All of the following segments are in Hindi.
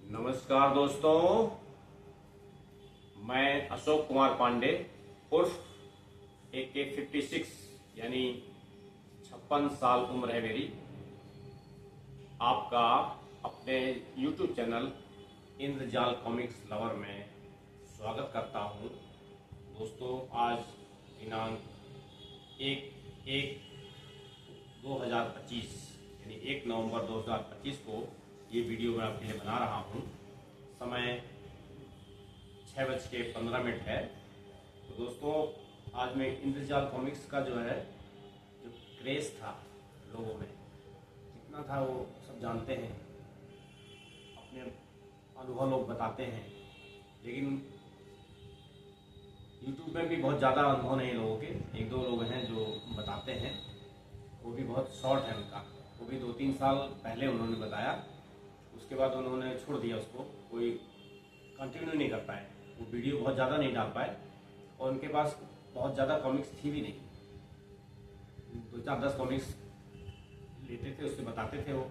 नमस्कार दोस्तों, मैं अशोक कुमार पांडे उर्फ AK-56 यानी 56 साल उम्र है मेरी। आपका अपने YouTube चैनल इंद्रजाल कॉमिक्स लवर में स्वागत करता हूं। दोस्तों, आज दिनांक 1/1/2025 यानी 1 नवंबर 2025 को ये वीडियो मैं आपके लिए बना रहा हूँ। समय 6:15 है। तो दोस्तों, आज मैं इंद्रजाल कॉमिक्स का जो क्रेज था लोगों में कितना था वो सब जानते हैं, अपने अनुभव लोग बताते हैं। लेकिन YouTube में भी बहुत ज़्यादा अनुभव नहीं लोगों के, 1-2 लोग हैं जो बताते हैं, वो भी बहुत शॉर्ट है उनका। वो भी 2-3 साल पहले उन्होंने बताया, उसके बाद उन्होंने छोड़ दिया उसको, कोई कंटिन्यू नहीं कर पाए, वो वीडियो बहुत ज़्यादा नहीं डाल पाए और उनके पास बहुत ज़्यादा कॉमिक्स थी भी नहीं। 2-4-10 कॉमिक्स लेते थे, उससे बताते थे वो,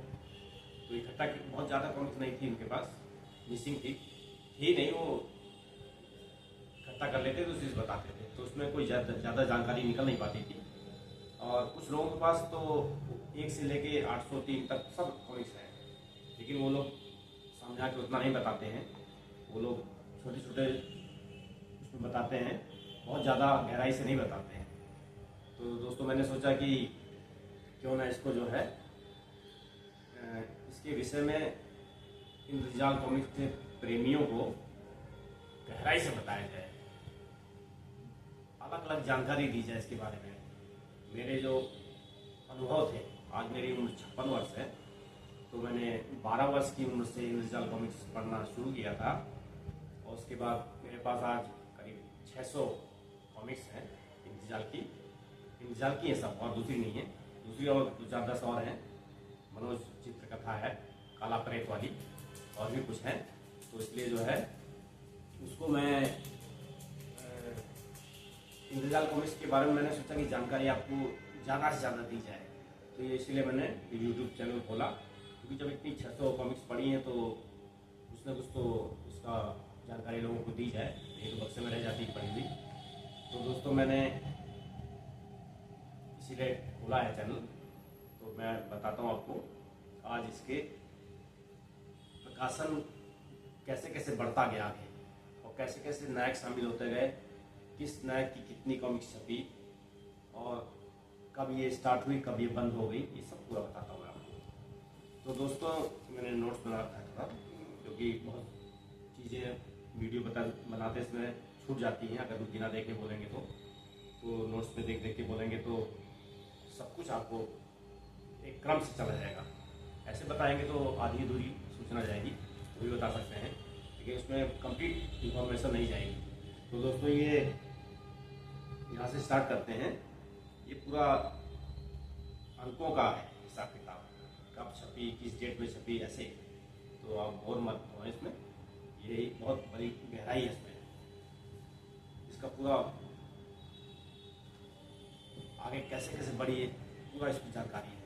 तो इकट्ठा बहुत ज़्यादा कॉमिक्स नहीं थी उनके पास, मिसिंग थी नहीं, वो इकट्ठा कर लेते थे, उसी से बताते थे, तो उसमें कोई ज़्यादा जानकारी निकल नहीं पाती थी। और कुछ लोगों के पास तो 1 से लेके 803 तक सब कॉमिक्स हैं, लेकिन वो लोग समझा के उतना नहीं बताते हैं। वो लोग छोटे छोटे उसमें बताते हैं, बहुत ज़्यादा गहराई से नहीं बताते हैं। तो दोस्तों, मैंने सोचा कि क्यों ना इसको इसके विषय में इंद्रजाल कॉमिक्स के प्रेमियों को गहराई से बताया जाए, अलग अलग जानकारी दी जाए इसके बारे में। मेरे जो अनुभव थे, आज मेरी उम्र 56 वर्ष है, तो मैंने 12 वर्ष की उम्र से इंद्रजाल कॉमिक्स पढ़ना शुरू किया था और उसके बाद मेरे पास आज करीब 600 कॉमिक्स हैं इंद्रजाल की है सब, और दूसरी नहीं है। दूसरी और 2-4-10 और हैं, मनोज चित्रकथा है, काला प्रेत वाली, और भी कुछ हैं। तो इसलिए उसको मैं इंद्रजाल कॉमिक्स के बारे में मैंने सोचा कि जानकारी आपको ज़्यादा से ज़्यादा दी जाए, तो ये इसलिए मैंने YouTube चैनल खोला। क्योंकि जब इतनी 600 कॉमिक्स पढ़ी हैं तो कुछ ना कुछ तो उसका जानकारी लोगों को दी जाए, नहीं तो बक्से में रह जाती पढ़ी हुई। तो दोस्तों, मैंने इसीलिए खोला है चैनल, तो मैं बताता हूँ आपको आज इसके प्रकाशन कैसे कैसे बढ़ता गया आगे, और कैसे कैसे नायक शामिल होते गए, किस नायक की कितनी कॉमिक्स छपी, और कब ये स्टार्ट हुई, कब ये बंद हो गई, ये सब पूरा बताता हूँ आपको। तो दोस्तों, मैंने नोट्स बना रखा था थोड़ा, क्योंकि बहुत चीज़ें वीडियो बनाते इसमें छूट जाती हैं। अगर बिना देखे बोलेंगे तो नोट्स पे देख के बोलेंगे तो सब कुछ आपको एक क्रम से चला जाएगा। ऐसे बताएंगे तो आधी अधूरी सूचना जाएगी, वो भी बता सकते हैं, लेकिन उसमें कंप्लीट इंफॉर्मेशन नहीं जाएगी। तो दोस्तों, ये यहाँ से स्टार्ट करते हैं। ये पूरा अंकों का है हिसाब किताब, कब छपी, किस डेट में छपी, ऐसे। तो आप बोर मत हो इसमें, ये बहुत बड़ी गहराई है इसमें, इसका पूरा आगे कैसे कैसे बढ़ी है पूरा इसकी जानकारी है।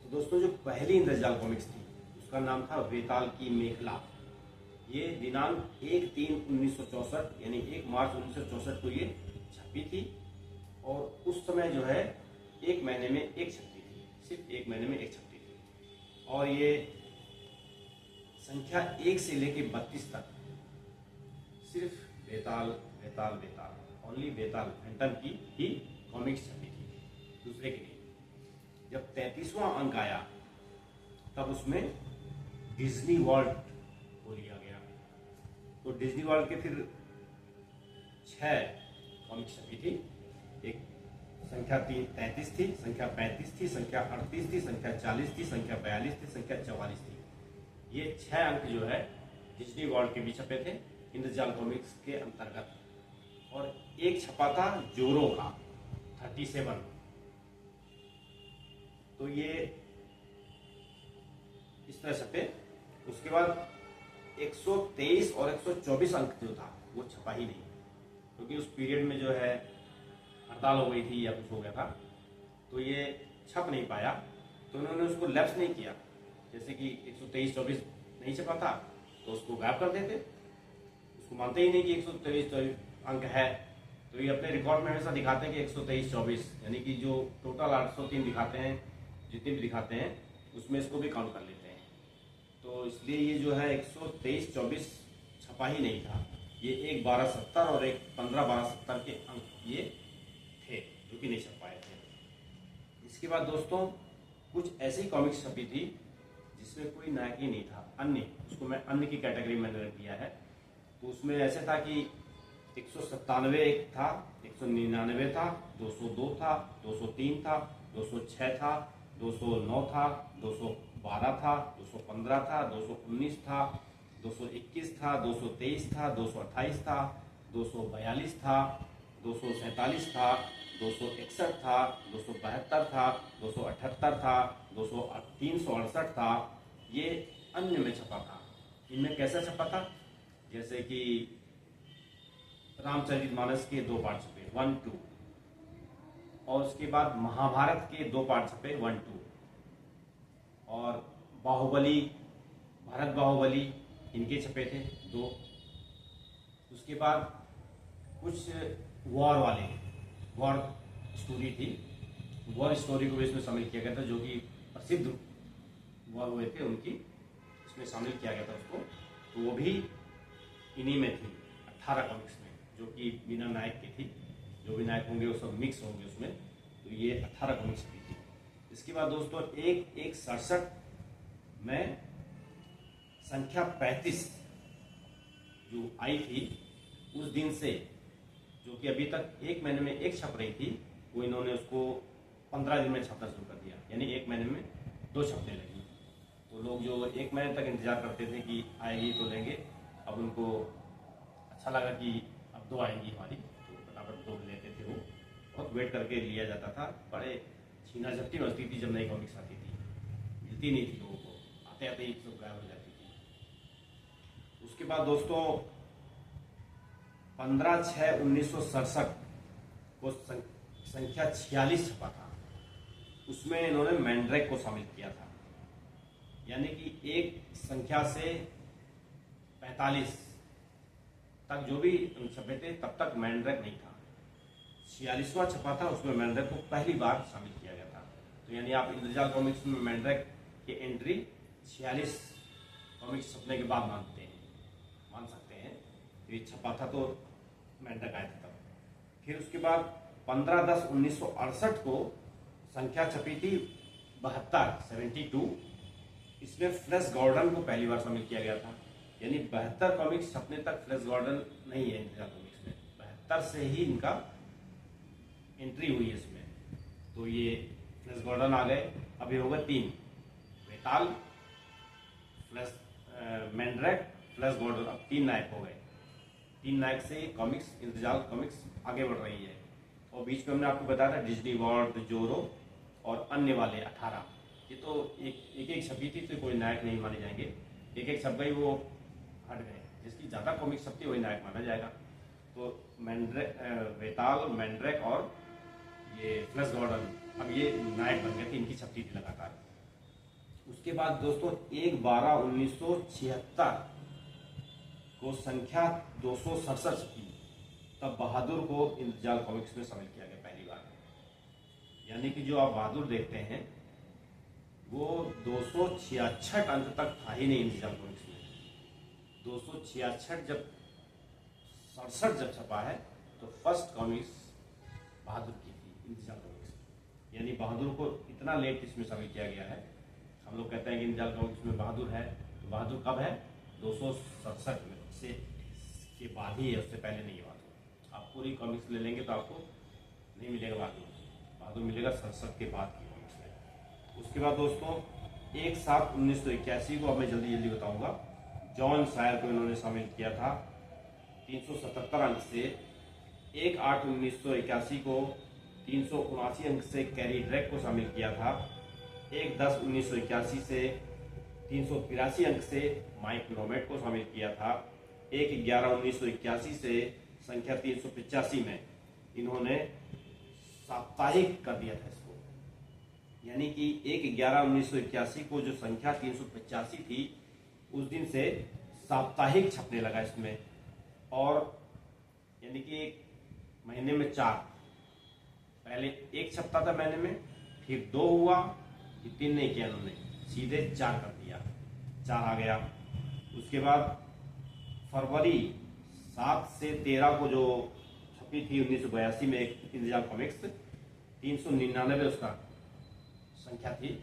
तो दोस्तों, जो पहली इंद्रजाल कॉमिक्स थी उसका नाम था वेताल की मेखला। ये दिनांक 1/3/1964 यानी 1 मार्च 1964 को ये छपी थी, और उस समय 1 महीने में एक छपती थी, सिर्फ 1 महीने में एक छपती थी। और ये संख्या 1 से लेके 32 तक सिर्फ बेताल बेताल बेताल, ओनली बेताल फैंटम की ही कॉमिक्स छपी थी, दूसरे की नहीं। जब 33वां अंक आया तब उसमें डिज्नी वर्ल्ड को लिया गया। तो डिज्नी वर्ल्ड के फिर 6 कॉमिक्स छपी थी। एक संख्या 33 थी, संख्या 35 थी, संख्या 38 थी, संख्या 40 थी, संख्या 42 थी, संख्या 44 थी। ये 6 अंक डिज्नी वर्ल्ड के भी छपे थे इंद्रजाल कॉमिक्स के अंतर्गत। और एक छपा था जोरो का 37। तो ये इस तरह छपे। उसके बाद 123 और 124 अंक जो था वो छपा ही नहीं, क्योंकि उस पीरियड में हड़ताल हो गई थी या कुछ हो गया था, तो ये छप नहीं पाया। तो उन्होंने उसको लैप्स नहीं किया, जैसे कि 123-24 नहीं छपा था तो उसको गायब कर देते, उसको मानते ही नहीं कि 123 अंक है। तो ये अपने रिकॉर्ड में हमेशा दिखाते हैं कि 123 24, यानी कि जो टोटल 803 दिखाते हैं, जितने भी दिखाते हैं उसमें इसको भी काउंट कर लेते हैं। तो इसलिए ये जो है 123 24 छपा ही नहीं था, ये एक 1270 और एक 15 1270 के अंक ये थे जो कि नहीं छप पाए थे। इसके बाद दोस्तों कुछ ऐसी कॉमिक्स छपी थी जिसमें कोई नायक ही नहीं था, अन्य, उसको मैं अन्य की कैटेगरी में मैंने रख दिया है। तो उसमें ऐसे था कि 197 एक था, 199 था, 202 था, 203 था, 206 था, 209 था, 212 था, 215 था, 219 था, 221 था, 223 था, 228 था, 242 था, 247 था, 261 था, 272 था, 278 था, 368 था। ये अन्य में छपा था। इनमें कैसा छपा था, जैसे कि रामचरितमानस के 2 पार्ट छपे 1 2, और उसके बाद महाभारत के 2 पार्ट छपे 1 2, और बाहुबली, भारत बाहुबली इनके छपे थे 2। उसके बाद कुछ वॉर वाले, वॉर स्टोरी थी, वॉर स्टोरी को भी इसमें शामिल किया गया था, जो कि प्रसिद्ध वॉर हुए थे उनकी इसमें शामिल किया गया था उसको। तो वो भी इन्हीं में थी 18 कॉमिक्स में, जो कि बिना नायक की थी। जो भी नायक होंगे वो सब मिक्स होंगे उसमें। तो ये 18 कॉमिक्स की थी। इसके बाद दोस्तों 1/1/67 में संख्या 35 जो आई थी उस दिन से, जो कि अभी तक 1 महीने में एक छप रही थी, वो इन्होंने उसको 15 दिन में छपना शुरू कर दिया, यानी 1 महीने में 2 छपने लगी। तो लोग जो 1 महीने तक इंतजार करते थे कि आएगी तो लेंगे, अब उनको अच्छा लगा कि अब 2 आएंगी हमारी, तो फटाफट 2 लेते थे। वो बहुत वेट करके लिया जाता था, बड़े छीना झपटी मचती थी जब नई कॉमिक्स आती थी, मिलती नहीं थी लोगों को, आते आते ही सब गायब हो जाती थी। उसके बाद दोस्तों 15/6/1967 को संख्या 46 छपा था। उसमें इन्होंने मैंड्रेक को शामिल किया था, यानी कि एक संख्या से 45 तक जो भी छपे थे तब तक मैंड्रेक नहीं था। 46वां छपा था, उसमें मैंड्रेक को पहली बार शामिल किया गया था। तो यानी आप इंद्रजाल कॉमिक्स में मैंड्रेक की एंट्री 46 कॉमिक्स छपने के बाद मान सकते हैं। तो ये छपा था तो मैंड्रेक आया था तब। फिर उसके बाद 15/10/1968 को संख्या छपी थी 72। इसमें फ्लैश गॉर्डन को पहली बार शामिल किया गया था, यानी 72 कॉमिक्स छपने तक फ्लैश गॉर्डन नहीं है इंडिया कॉमिक्स में, 72 से ही इनका एंट्री हुई है इसमें। तो ये फ्लैश गॉर्डन आ गए। अभी हो गए 3, वेताल, फ्लैश मैंड्रेक, फ्लैश गॉर्डन, अब 3 नायक हो गए। 3 नायक से कॉमिक्स, इंतजाल कॉमिक्स आगे बढ़ रही है। और बीच में हमने आपको बताया था डिज्नी वॉर्ड, जोरो और अन्य वाले 18, ये तो एक छपी थी तो कोई नायक नहीं माने जाएंगे, एक छप गई वो हट गए। जिसकी ज़्यादा कॉमिक्स छपती है वही नायक माना जाएगा। तो मैंड्रेक, वेताल, मैंड्रेक और ये फ्लैश गॉर्डन अब ये नायक बन गए थे, इनकी छपती थी लगातार। उसके बाद दोस्तों 1/12/1976 को संख्या 267 छपी, तब बहादुर को इंतजाल कॉमिक्स में शामिल किया गया पहली बार। यानी कि जो आप बहादुर देखते हैं वो 266 अंक तक था ही नहीं इंतजाल कॉमिक्स में। 266 जब 67 जब छपा है तो फर्स्ट कॉमिक्स बहादुर की थी इंतजाल कॉमिक्स, यानी बहादुर को इतना लेट इसमें शामिल किया गया है। हम लोग कहते हैं कि इंतजाल कॉमिक्स में बहादुर है, तो बहादुर कब है? 267 में से के बाद ही है, उससे पहले नहीं है बहादुर। आप पूरी कॉमिक्स ले लेंगे तो आपको नहीं मिलेगा बहादुर मिलेगा 67 के बाद की कॉमिक्स में। उसके बाद दोस्तों 1/7/1981 को अब मैं जल्दी बताऊंगा, जॉन सायर को इन्होंने शामिल किया था 377 अंक से। 1/8/1981 को 379 अंक से कैरी ड्रैक को शामिल किया था। 1/10/1981 से 383 अंक से माइक नोमेट को शामिल किया था। 1/11/1981 से संख्या 385 में इन्होंने साप्ताहिक कर दिया था इसको, यानी कि 1/11/1981 को जो संख्या 385 थी उस दिन से साप्ताहिक छपने लगा इसमें, और यानी कि एक महीने में 4, पहले 1 छपता था महीने में, फिर 2 हुआ, फिर 3 नहीं किया इन्होंने, सीधे 4 कर दिया, 4 आ गया। उसके बाद फरवरी 7 से 13 को जो छपी थी 1982 में एक इंद्रजाल कॉमिक्स, 399 उसका संख्या थी,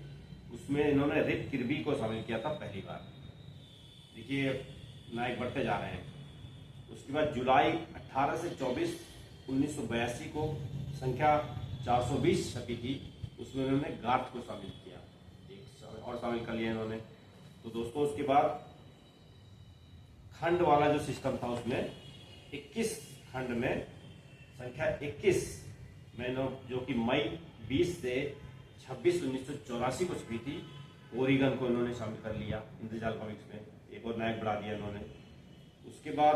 उसमें इन्होंने रिक किर्बी को शामिल किया था पहली बार। देखिए नायक बढ़ते जा रहे हैं। उसके बाद जुलाई 18 से 24 1982 को संख्या 420 छपी थी, उसमें इन्होंने गार्थ को शामिल किया, एक और शामिल कर लिया इन्होंने। तो दोस्तों उसके बाद खंड वाला जो सिस्टम था उसमें 21 खंड में संख्या 21 में जो कि मई 20 से 26 1984 को छपी थी, ओरिगन को इन्होंने शामिल कर लिया इंद्रजाल कॉमिक्स में, एक और नायक बढ़ा दिया इन्होंने। उसके बाद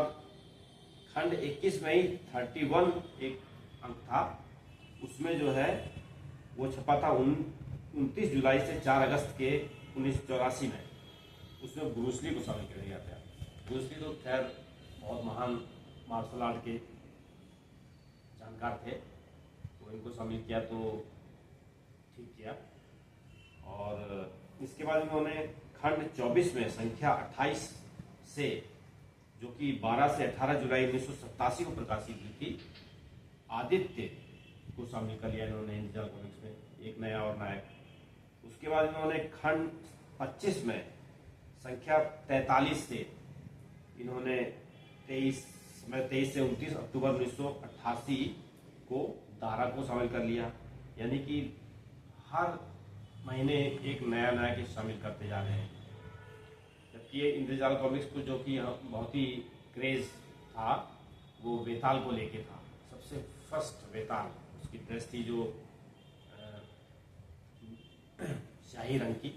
खंड 21 में ही 31 एक अंक था, उसमें जो है वो छपा था 29 जुलाई से 4 अगस्त के 1984 में, उसमें ब्रूस ली को शामिल कर लिया था। ब्रूस ली तो खैर बहुत महान मार्शल आर्ट के जानकार थे, तो इनको शामिल किया तो ठीक किया। और इसके बाद इन्होंने खंड 24 में संख्या 28 से, जो कि 12 से 18 जुलाई 1987 को प्रकाशित हुई थी, आदित्य को शामिल कर लिया इन्होंने इंद्रजाल कॉमिक्स में, एक नया और नायक। उसके बाद इन्होंने खंड 25 में संख्या 43 से इन्होंने 23 से 29 अक्टूबर 1988 को दारा को शामिल कर लिया, यानी कि हर महीने एक नया नायक शामिल करते जा रहे हैं। जबकि ये इंद्रजाल कॉमिक्स को जो कि बहुत ही क्रेज था वो वेताल को लेके था, सबसे फर्स्ट वेताल, उसकी ड्रेस थी जो शाही रंग की,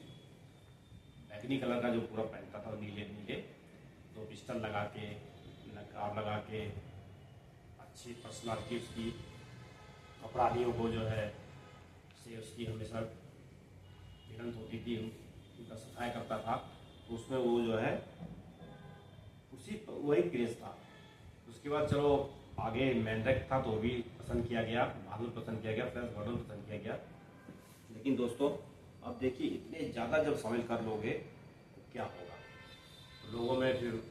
बैगनी कलर का जो पूरा पहनता था, नीले नीले, तो पिस्टल लगा के, नकाब लगा के, अच्छी पर्सनालिटी उसकी, अपराधियों को जो है से उसकी हमेशा भिड़ंत होती थी, उनका सफाई करता था, उसमें वो जो है उसी वही क्रेज था। उसके बाद चलो आगे मैंड्रेक था तो भी पसंद किया गया, बहादुर पसंद किया गया, फ्लैश गॉर्डन पसंद किया गया। लेकिन दोस्तों अब देखिए इतने ज़्यादा जब शामिल कर लोगे तो क्या होगा, तो लोगों में फिर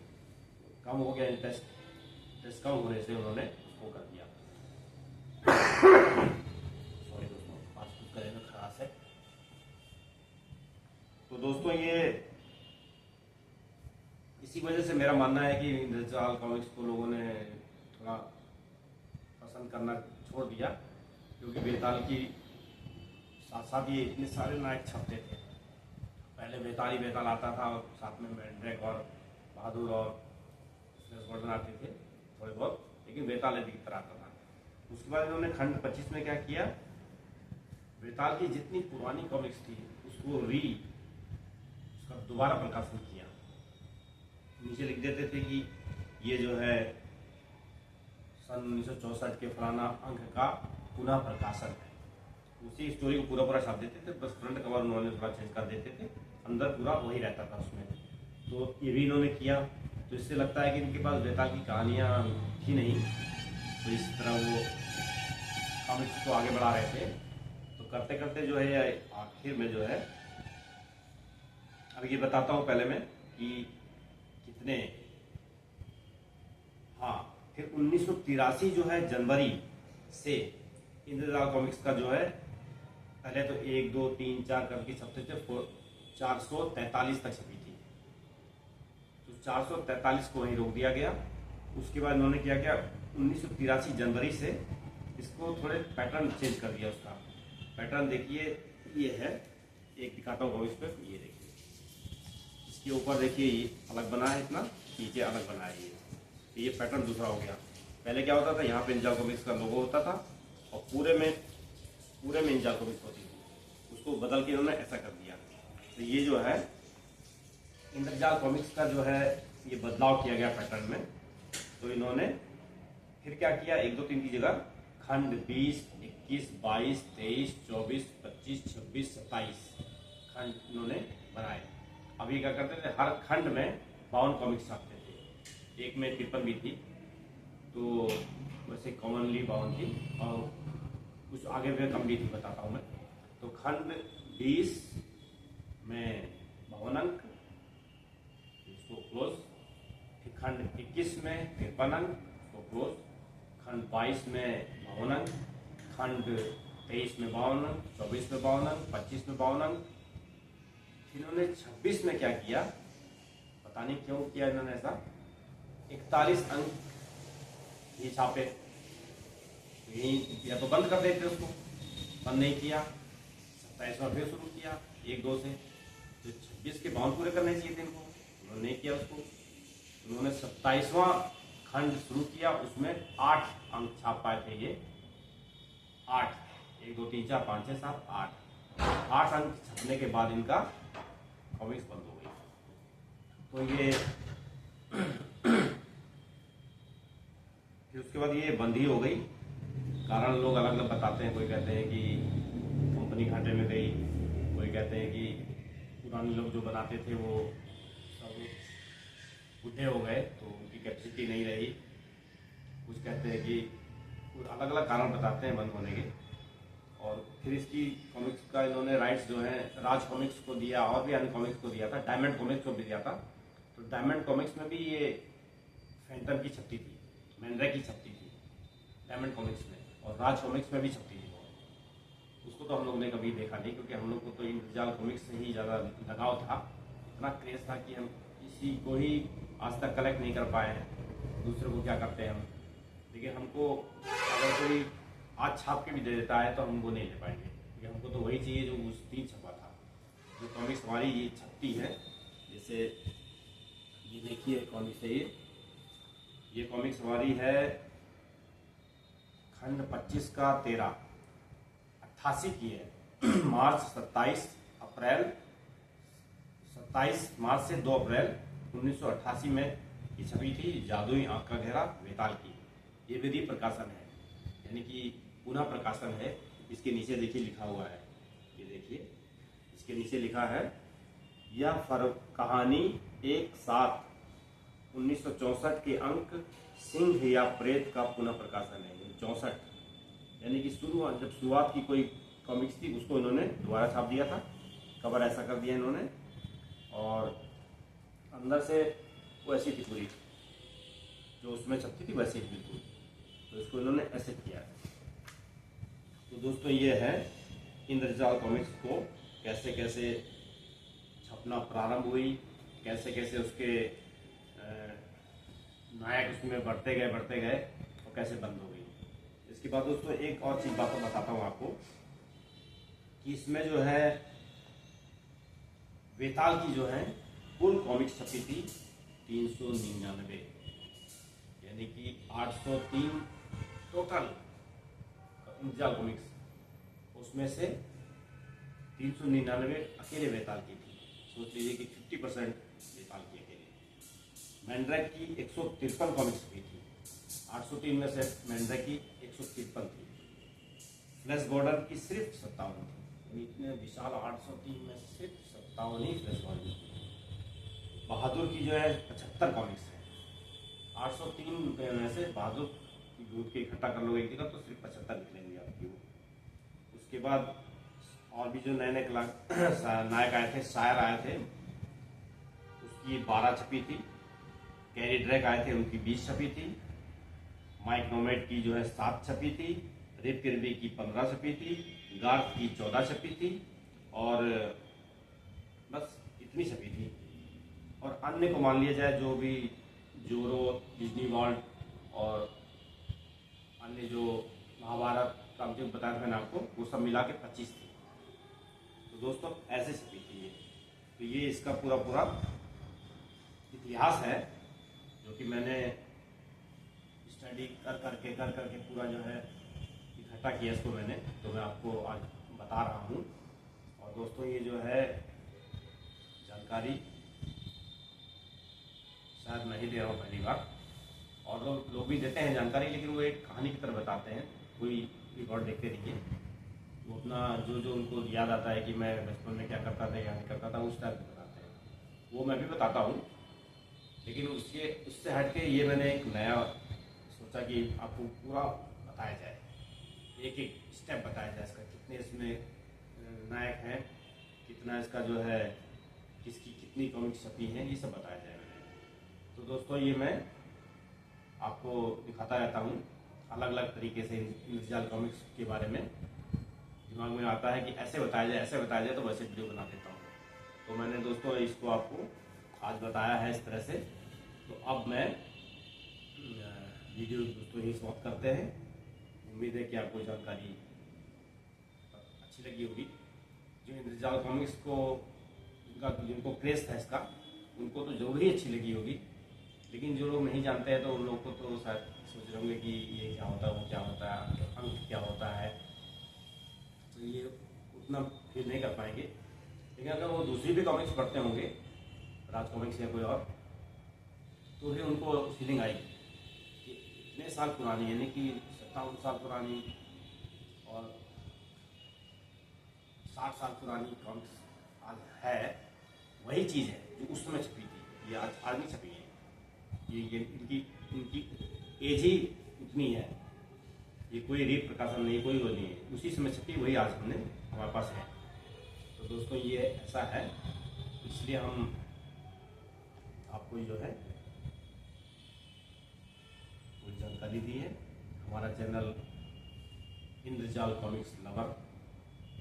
कम हो गया इंटरेस्ट कम होने से उन्होंने उसको कर दिया। सॉरी दोस्तों, आज कुछ करें में खराश है। तो दोस्तों ये इसी वजह से मेरा मानना है कि इंद्रजाल कॉमिक्स को लोगों ने थोड़ा पसंद करना छोड़ दिया, क्योंकि बेताल की साथ साथ ये इतने सारे नायक छपते थे। पहले बेताल ही बेताल आता था और साथ में मैंड्रेक और बहादुर और फ्लैश गॉर्डन आते थे थोड़े बहुत, लेकिन बेताल अधिकतर आता था। उसके बाद इन्होंने खंड 25 में क्या किया, बेताल की जितनी पुरानी कॉमिक्स थी उसको उसका दोबारा प्रकाशन किया। नीचे लिख देते थे कि ये जो है सन 1964 के फलाना अंक का पुनः प्रकाशन है, उसी स्टोरी को पूरा छाप देते थे, बस फ्रंट कवर उन्होंने थोड़ा चेंज कर देते थे, अंदर पूरा वही रहता था उसमें। तो ये भी इन्होंने किया, तो इससे लगता है कि इनके पास बेताल की कहानियाँ थी नहीं, तो इस तरह वो कॉमिक्स को आगे बढ़ा रहे थे। तो करते करते जो है आखिर में जो है, अब ये बताता हूँ पहले मैं कि कितने, हाँ, फिर 1983 जो है जनवरी से इंद्रजाल कॉमिक्स का जो है, पहले तो 1 2 3 4 करके छपते थे, 443 तक छपी थी, तो 443 को वहीं रोक दिया गया। उसके बाद उन्होंने क्या किया, 1983 जनवरी से इसको थोड़े पैटर्न चेंज कर दिया। उसका पैटर्न देखिए, ये है, एक दिखाता हूँ कॉमिक्स पे, ये देखिए, इसके ऊपर देखिए ये अलग बना है, इतना नीचे अलग बना है, ये पैटर्न दूसरा हो गया। पहले क्या होता था, यहाँ पे इंद्रजाल कॉमिक्स का लोगो होता था और पूरे में इंद्रजाल कॉमिक्स होती थी, उसको बदल के इन्होंने ऐसा कर दिया। तो ये जो है इंद्रजाल कॉमिक्स का जो है ये बदलाव किया गया पैटर्न में। तो इन्होंने फिर क्या किया, 1 2 3 की जगह खंड 20 21 22 23 24 25 26 27 खंड इन्होंने बनाए। अभी क्या करते थे, हर खंड में 52 कॉमिक्स छापते थे, एक में 53 भी थी, तो वैसे कॉमनली 52 थी और कुछ आगे भी कम भी थी, बताता हूँ मैं। तो खंड 20 में 52 अंक, इसको क्लोज। फिर खंड 21 में 53 अंक, इसको क्लोज। खंड 22 में 52 अंक, खंड 23 में 52 अंक, 24 में 52 अंक, 25 में 52 अंक। इन्होंने 26 में क्या किया, पता नहीं क्यों किया इन्होंने ऐसा, 41 अंक ये छापे। यही या तो बंद कर देते उसको, बंद नहीं किया, 27वां फिर शुरू किया 1-2 से। तो 26 के 52 पूरे करने चाहिए थे इनको, उन्होंने नहीं किया उसको। उन्होंने 27वां खंड शुरू किया, उसमें 8 अंक छाप पाए थे ये, 8, 1 2 3 4 5 6 7 8 अंक छपने के बाद इनका कॉमिक्स बंद हो गई। तो ये फिर उसके बाद ये बंद ही हो गई। कारण लोग अलग अलग बताते हैं, कोई कहते हैं कि कंपनी घाटे में गई, कोई कहते हैं कि पुराने लोग जो बनाते थे वो सब बूढ़े हो गए तो उनकी कैपेसिटी नहीं रही। कुछ कहते हैं कि अलग अलग कारण बताते हैं बंद होने के। और फिर इसकी कॉमिक्स का इन्होंने राइट्स जो है राज कॉमिक्स को दिया और भी अन्य कॉमिक्स को दिया था, डायमंड कॉमिक्स को भी दिया था। तो डायमंड कॉमिक्स में भी ये फैंटम की छपती थी, मैंड्रा की छपती थी डायमंड कॉमिक्स में, और राज कॉमिक्स में भी छपती थी। उसको तो हम लोग ने कभी देखा नहीं, क्योंकि हम लोग को तो इंद्रजाल कॉमिक्स से ही ज़्यादा लगाव था, इतना क्रेज था कि हम किसी को ही आज तक कलेक्ट नहीं कर पाए हैं। दूसरे को क्या करते हैं हम, लेकिन हमको अगर कोई आज छाप के भी दे देता है तो हम वो नहीं ले पाएंगे, क्योंकि हमको तो वही चाहिए जो उस दिन छपा था। जो कॉमिक्स हमारी ये छपती है, जैसे ये देखिए कॉमिक्स है, ये कॉमिक्स हमारी है खंड 25 का 13 88 की है। मार्च 27 मार्च से 2 अप्रैल 1988 में ये छपी थी, जादुई आंख का घेरा वेताल की। ये विधि प्रकाशन है, यानी कि पुनः प्रकाशन है। इसके नीचे देखिए लिखा हुआ है, ये देखिए इसके नीचे लिखा है, यह कहानी 1/7/1964 के अंक सिंह या प्रेत का पुनः प्रकाशन है। 64 यानी कि जब शुरुआत की कोई कॉमिक्स थी उसको इन्होंने दोबारा छाप दिया था, कवर ऐसा कर दिया इन्होंने, और अंदर से वैसी थी पूरी जो उसमें छपती थी वैसे ही बिल्कुल। तो इसको इन्होंने ऐसे किया है। तो दोस्तों ये है इंद्रजाल कॉमिक्स को कैसे कैसे छपना प्रारंभ हुई, कैसे कैसे उसके नायक उसमें बढ़ते गए और कैसे बंद हो गई। इसके बाद दोस्तों एक और चीज बात बताता हूँ आपको कि इसमें जो है वेताल की जो है कुल कॉमिक्स छपी थी 399, यानी कि 803 टोटल इंद्रजाल कॉमिक्स, उसमें से 399 अकेले वेताल की थी। सोच लीजिए कि 50% वेताल की अकेले। मैंड्रैक की 153 कॉमिक्स छपी थी, 803 में से मैंड्रैक की 153 थी। फ्लैश गॉर्डन की सिर्फ 57 थी, इतने विशाल 803 में सिर्फ 57 ही फ्लैश गॉर्डन थी। बहादुर की जो है 75 कॉमिक्स है, 803 में से बहादुर की ढूंढ के इकट्ठा कर लो एक जगह तो सिर्फ 75 निकलेंगे आपकी वो। उसके बाद और भी जो नए नायक आए थे, शायर आए थे, उसकी 12 छपी थी। कैरी ड्रैक आए थे, उनकी 20 छपी थी। माइक नोमेट की जो है 7 छपी थी। रिप किर्बी की 15 छपी थी। गार्थ की 14 छपी थी, और बस इतनी छपी थी। और अन्य को मान लिया जाए जो भी जोरो, डिज्नी वर्ल्ड और अन्य जो महाभारत का जो बताया था मैंने आपको, वो सब मिला के 25 थी। तो दोस्तों ऐसे छपी थी ये। तो ये इसका पूरा इतिहास है जो कि मैंने स्टडी कर करके पूरा जो है इकट्ठा किया इसको मैंने, तो मैं आपको आज बता रहा हूँ। और दोस्तों ये जो है जानकारी शायद मैं ही दे रहा हूँ पहली बार, और लोग भी देते हैं जानकारी, लेकिन वो एक कहानी की तरह बताते हैं। कोई रिकॉर्ड देखते रहिए, वो अपना जो उनको याद आता है कि मैं बचपन में क्या करता था या नहीं करता था, उस टाइप से बताते हैं। वो मैं भी बताता हूँ, लेकिन उससे हट के ये मैंने एक नया सोचा कि आपको पूरा बताया जाए, एक एक स्टेप बताया जाए इसका, कितने इसमें नायक हैं, कितना इसका जो है किसकी कितनी कॉमिक्स छपी हैं, ये सब बताया जाए मैंने। तो दोस्तों ये मैं आपको दिखाता रहता हूँ अलग अलग तरीके से इंद्रजाल कॉमिक्स के बारे में। दिमाग में आता है कि ऐसे बताया जाए तो वैसे वीडियो बना देता हूँ। तो मैंने दोस्तों इसको आपको आज बताया है इस तरह से। तो अब मैं वीडियो दोस्तों ही समाप्त करते हैं। उम्मीद है कि आपको जानकारी अच्छी लगी होगी। जो इंद्रजाल कॉमिक्स को जिनको क्रेज था इसका, उनको तो जरूर ही अच्छी लगी होगी, लेकिन जो लोग नहीं जानते हैं तो उन लोग को तो शायद सोच रहे होंगे कि ये क्या होता है, वो क्या होता है, अंक क्या होता है, तो ये उतना फील नहीं कर पाएंगे। लेकिन अगर वो दूसरी भी कॉमिक्स पढ़ते होंगे, राज कॉमिक्स या कोई और, तो भी उनको फीलिंग आएगी कि इतने साल पुरानी, यानी कि 57 साल पुरानी और 60 साल पुरानी कॉमिक्स आज है, वही चीज़ है जो उस समय छपी थी, ये आज नहीं छपी है। ये इनकी एज ही उतनी है, ये कोई रीत प्रकाशन नहीं, कोई वो नहीं है, उसी समय छपी वही आज हमारे पास है। तो दोस्तों ये ऐसा है, इसलिए हम आपको जो है कोई जानकारी दी है। हमारा चैनल इंद्रजाल कॉमिक्स लवर,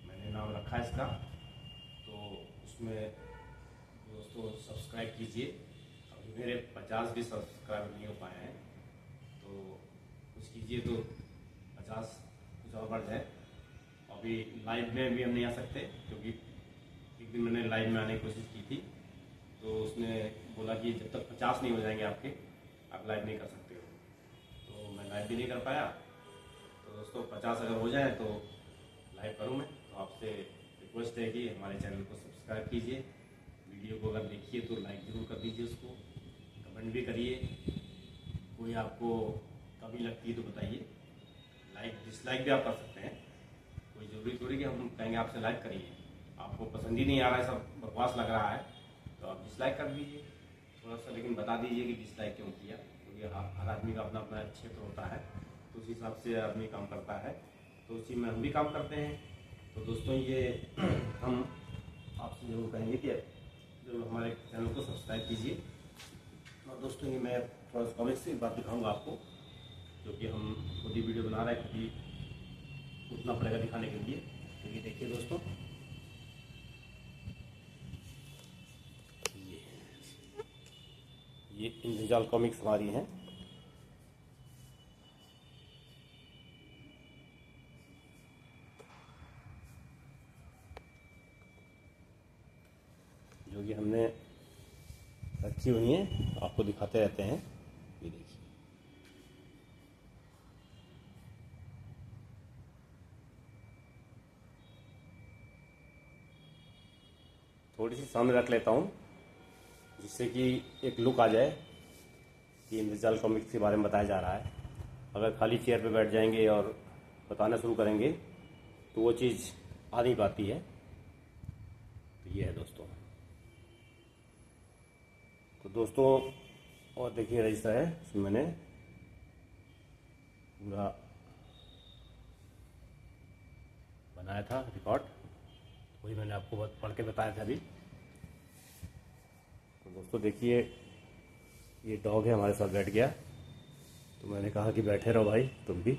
मैंने नाम रखा है इसका, तो उसमें दोस्तों सब्सक्राइब कीजिए। अभी मेरे 50 भी सब्सक्राइबर नहीं हो पाए हैं, तो कुछ कीजिए तो 50 कुछ और बढ़ जाए। अभी लाइव में भी हम नहीं आ सकते, क्योंकि एक दिन मैंने लाइव में आने की कोशिश की थी, तो उसने बोला कि जब तक 50 नहीं हो जाएंगे आपके, आप लाइव नहीं कर सकते हो। तो मैं लाइव भी नहीं कर पाया। तो दोस्तों 50 अगर हो जाए तो लाइव करूँ मैं। तो आपसे रिक्वेस्ट है कि हमारे चैनल को सब्सक्राइब कीजिए, वीडियो को अगर देखिए तो लाइक ज़रूर कर दीजिए, उसको कमेंट भी करिए, कोई आपको कमी लगती है तो बताइए। लाइक डिसलाइक भी आप कर सकते हैं, कोई ज़रूरी थोड़ी कि हम कहेंगे आपसे लाइक करिए। आपको पसंद ही नहीं आ रहा है, सब बकवास लग रहा है, तो आप डिसलाइक कर दीजिए थोड़ा सा, लेकिन बता दीजिए कि डिसलाइक क्यों किया, क्योंकि हर आदमी का अपना अपना क्षेत्र होता है, तो उस हिसाब से आदमी काम करता है, तो उसी में हम भी काम करते हैं। तो दोस्तों ये हम आपसे जरूर कहेंगे कि जो हमारे चैनल को सब्सक्राइब कीजिए। और दोस्तों ये मैं थोड़ा सा कॉमिक्स से एक बात दिखाऊंगा आपको, क्योंकि हम खुद ही वीडियो बना रहे हैं, क्योंकि उतना पड़ेगा दिखाने के लिए। तो ये देखिए दोस्तों, ये इंद्रजाल कॉमिक्स हमारी हैं। जो कि हमने रखी हुई हैं, आपको दिखाते रहते हैं। ये देखिए, थोड़ी सी सामने रख लेता हूँ, जिससे कि एक लुक आ जाए कि इंद्रजाल कॉमिक्स के बारे में बताया जा रहा है। अगर खाली चेयर पे बैठ जाएंगे और बताना शुरू करेंगे तो वो चीज़ आ नहीं पाती है। तो ये है दोस्तों। तो दोस्तों और देखिए रजिस्टर है, इसमें मैंने पूरा बनाया था रिकॉर्ड, वही मैंने आपको पढ़ के बताया था अभी। तो दोस्तों देखिए, ये डॉग है हमारे साथ बैठ गया, तो मैंने कहा कि बैठे रहो भाई तुम भी,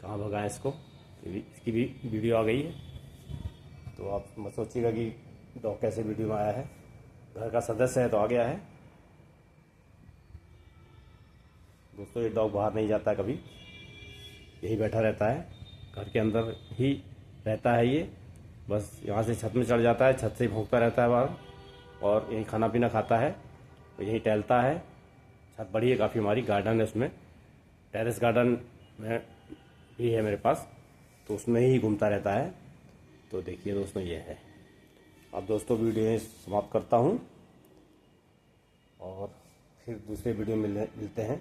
कहाँ भगाएं इसको। तो इसकी भी वीडियो आ गई है, तो आप मत सोचिएगा कि डॉग कैसे वीडियो में आया है, घर का सदस्य है तो आ गया है। दोस्तों ये डॉग बाहर नहीं जाता कभी, यही बैठा रहता है, घर के अंदर ही रहता है ये। बस यहाँ से छत में चढ़ जाता है, छत से ही भौंकता रहता है बाहर, और यहीं खाना पीना खाता है, तो यहीं टहलता है। छत बड़ी है काफ़ी, हमारी गार्डन है, उसमें टेरेस गार्डन में भी है मेरे पास, तो उसमें ही घूमता रहता है। तो देखिए दोस्तों ये है। अब दोस्तों वीडियो समाप्त करता हूँ, और फिर दूसरे वीडियो मिलते हैं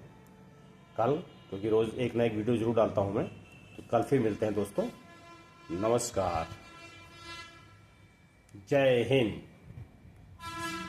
कल, क्योंकि रोज़ एक ना एक वीडियो जरूर डालता हूँ मैं। तो कल फिर मिलते हैं दोस्तों। नमस्कार, जय हिंद।